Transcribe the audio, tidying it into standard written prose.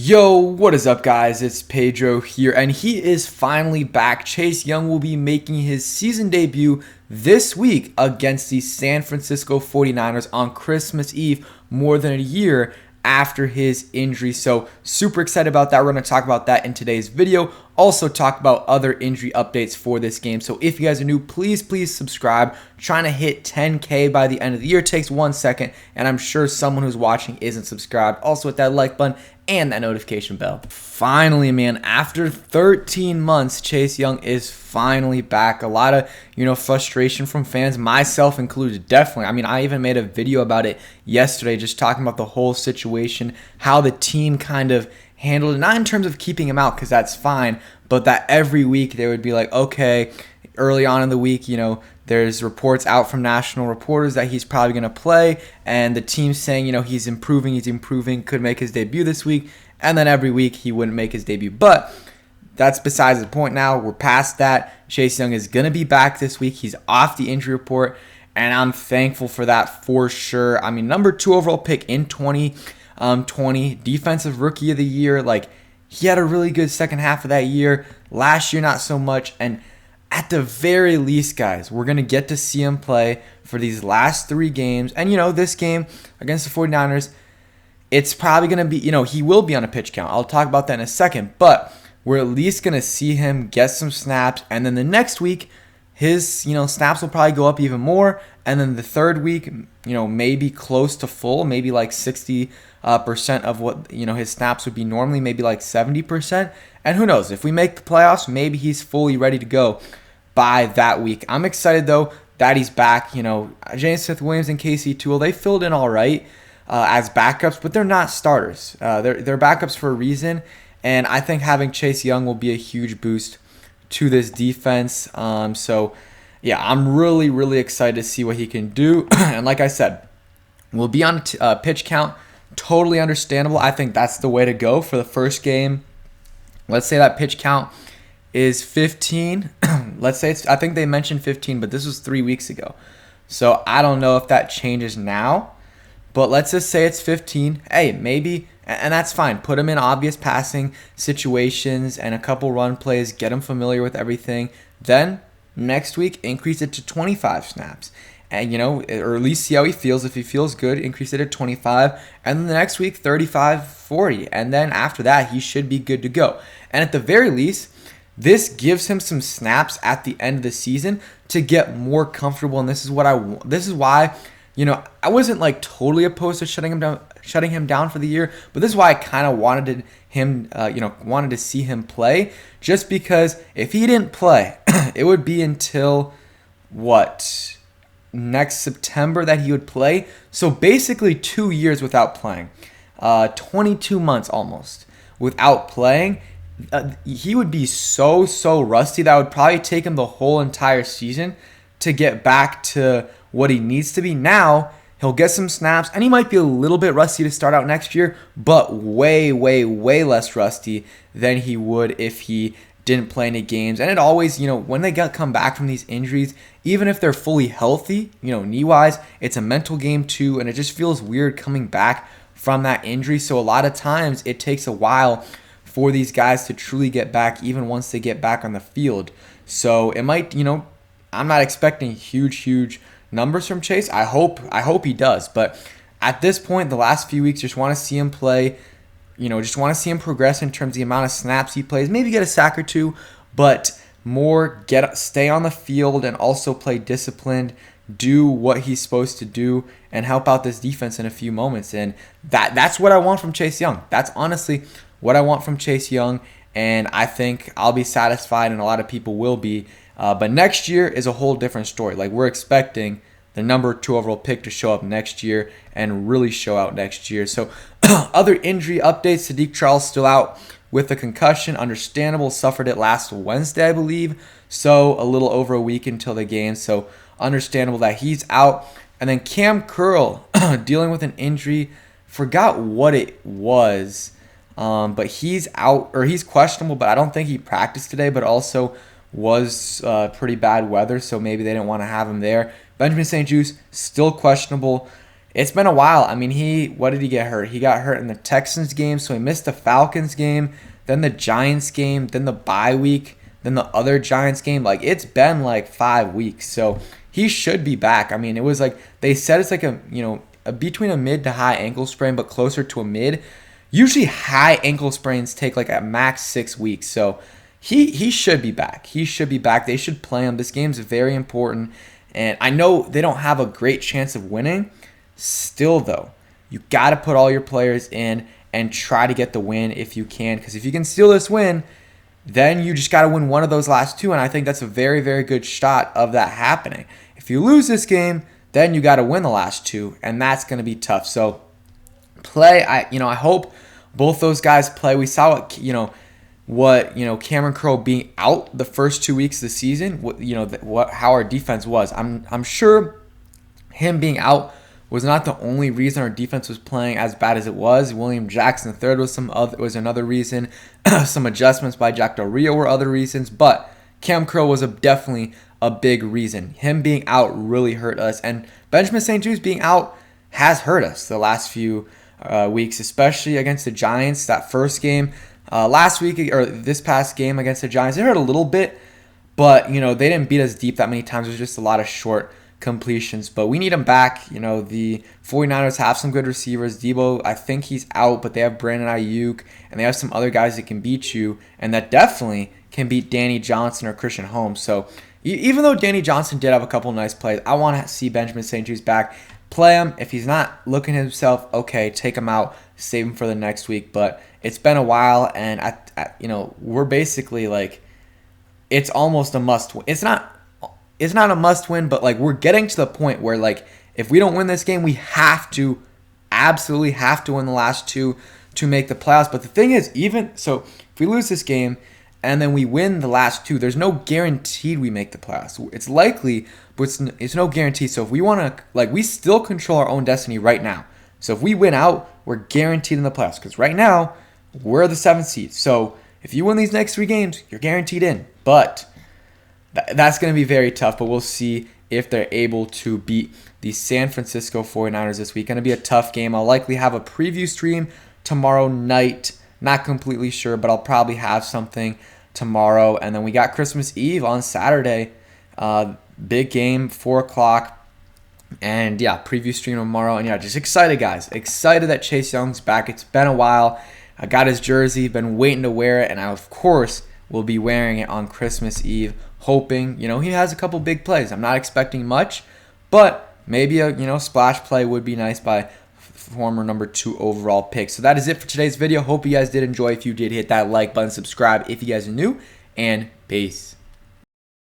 Yo, what is up, guys? It's Pedro here, and he is finally back. Chase Young will be making his season debut this week against the San Francisco 49ers on Christmas Eve, more than a year after his injury. So super excited about that. We're going to talk about that in today's video. Also talk about other injury updates for this game. So if you guys are new, please subscribe. Trying to hit 10K by the end of the year. It takes 1 second, and I'm sure someone who's watching isn't subscribed. Also hit that like button and that notification bell. Finally, man, after 13 months, Chase Young is finally back. A lot of, frustration from fans, myself included, definitely. I mean, I even made a video about it yesterday, just talking about the whole situation, how the team kind of handled it, not in terms of keeping him out, because that's fine, but that every week they would be like, okay, early on in the week, there's reports out from national reporters that he's probably going to play, and the team's saying, he's improving, could make his debut this week, and then every week he wouldn't make his debut. But that's besides the point now. We're past that. Chase Young is going to be back this week. He's off the injury report, and I'm thankful for that for sure. I mean, number 2 overall pick in 2020, defensive rookie of the year. Like, he had a really good second half of that year. Last year, not so much, and at the very least, guys, we're going to get to see him play for these last 3 games. And, this game against the 49ers, it's probably going to be, he will be on a pitch count. I'll talk about that in a second. But we're at least going to see him get some snaps. And then the next week, his, snaps will probably go up even more. And then the third week, maybe close to full, maybe like 60% of what, his snaps would be normally, maybe like 70%. And who knows, if we make the playoffs, maybe he's fully ready to go by that week. I'm excited, though, that he's back. James Smith-Williams and Casey Toole, they filled in all right as backups, but they're not starters. They're backups for a reason. And I think having Chase Young will be a huge boost to this defense. So, yeah, I'm really excited to see what he can do. And like I said, we'll be on a pitch count. Totally understandable. I think that's the way to go for the first game. Let's say that pitch count is 15. Let's say I think they mentioned 15, but this was 3 weeks ago. So I don't know if that changes now. But let's just say it's 15. Hey, maybe, and that's fine. Put him in obvious passing situations and a couple run plays. Get him familiar with everything. Then next week, increase it to 25 snaps. And, or at least see how he feels. If he feels good, increase it to 25. And then the next week, 35, 40. And then after that, he should be good to go. And at the very least, this gives him some snaps at the end of the season to get more comfortable. And this is why, I wasn't like totally opposed to shutting him down for the year. But this is why I kind of wanted to see him play. Just because if he didn't play, it would be until next September that he would play. So basically 2 years without playing, 22 months almost without playing. He would be so rusty that would probably take him the whole entire season to get back to what he needs to be. Now he'll get some snaps, and he might be a little bit rusty to start out next year, but way less rusty than he would if he didn't play any games. And it always, when they come back from these injuries, even if they're fully healthy, knee-wise, it's a mental game too, and it just feels weird coming back from that injury. So a lot of times it takes a while for these guys to truly get back, even once they get back on the field. So it might, I'm not expecting huge numbers from Chase. I hope he does. But at this point, the last few weeks, just want to see him play. Just want to see him progress in terms of the amount of snaps he plays. Maybe get a sack or 2, but more stay on the field and also play disciplined, do what he's supposed to do, and help out this defense in a few moments. And that's what I want from Chase Young. That's honestly what I want from Chase Young, and I think I'll be satisfied, and a lot of people will be. But next year is a whole different story. Like, we're expecting the number 2 overall pick to show up next year and really show out next year. So other injury updates, Sadiq Charles still out with a concussion. Understandable, suffered it last Wednesday, I believe. So a little over a week until the game. So understandable that he's out. And then Cam Curl dealing with an injury. Forgot what it was. But he's out, or he's questionable, but I don't think he practiced today, but also was pretty bad weather, so maybe they didn't want to have him there. Benjamin St. Juste, still questionable. it's been a while. I mean, what did he get hurt? He got hurt in the Texans game, so he missed the Falcons game, then the Giants game, then the bye week, then the other Giants game. Like, it's been like 5 weeks, so he should be back. I mean, it was like they said it's like between a mid to high ankle sprain, but closer to a mid. Usually high ankle sprains take like at max 6 weeks, so he should be back. He should be back. They should play him. This game's very important, and I know they don't have a great chance of winning. Still, though, you got to put all your players in and try to get the win if you can, because if you can steal this win, then you just got to win one of those last two, and I think that's a very, very good shot of that happening. If you lose this game, then you got to win the last two, and that's going to be tough. So play. I hope both those guys play. We saw what Cameron Crowe being out the first 2 weeks of the season. How our defense was. I'm sure him being out was not the only reason our defense was playing as bad as it was. William Jackson III was another reason. Some adjustments by Jack Del Rio were other reasons, but Cam Crowe was definitely a big reason. Him being out really hurt us, and Benjamin St-Juste being out has hurt us the last few weeks, especially against the Giants. That first game last week, or this past game against the Giants, it hurt a little bit, but they didn't beat us deep that many times. It was just a lot of short completions, but we need him back. The 49ers have some good receivers. Debo, I think he's out, but they have Brandon Ayuk, and they have some other guys that can beat you, and that definitely can beat Danny Johnson or Christian Holmes. So even though Danny Johnson did have a couple nice plays, I want to see Benjamin St-Juste back. Play him. If he's not looking at himself, okay, take him out, save him for the next week. But it's been a while, and we're basically like, it's almost a must win. It's not a must win, but like we're getting to the point where like if we don't win this game, we absolutely have to win the last two to make the playoffs. But the thing is, even so, if we lose this game and then we win the last two, there's no guaranteed we make the playoffs. It's likely, but it's no guarantee. So if we want to, we still control our own destiny right now. So if we win out, we're guaranteed in the playoffs, because right now we're the 7th seed. So if you win these next 3 games, you're guaranteed in. But that's going to be very tough, but we'll see if they're able to beat the San Francisco 49ers this week. Going to be a tough game. I'll likely have a preview stream tomorrow night. Not completely sure, but I'll probably have something tomorrow. And then we got Christmas Eve on Saturday. Big game, 4 o'clock. And yeah, preview stream tomorrow. And yeah, just excited, guys. Excited that Chase Young's back. It's been a while. I got his jersey, been waiting to wear it, and I, of course, will be wearing it on Christmas Eve, hoping, he has a couple big plays. I'm not expecting much, but maybe a, splash play would be nice by former number 2 overall pick. So that is it for today's video. Hope you guys did enjoy. If you did, hit that like button, subscribe if you guys are new, and peace.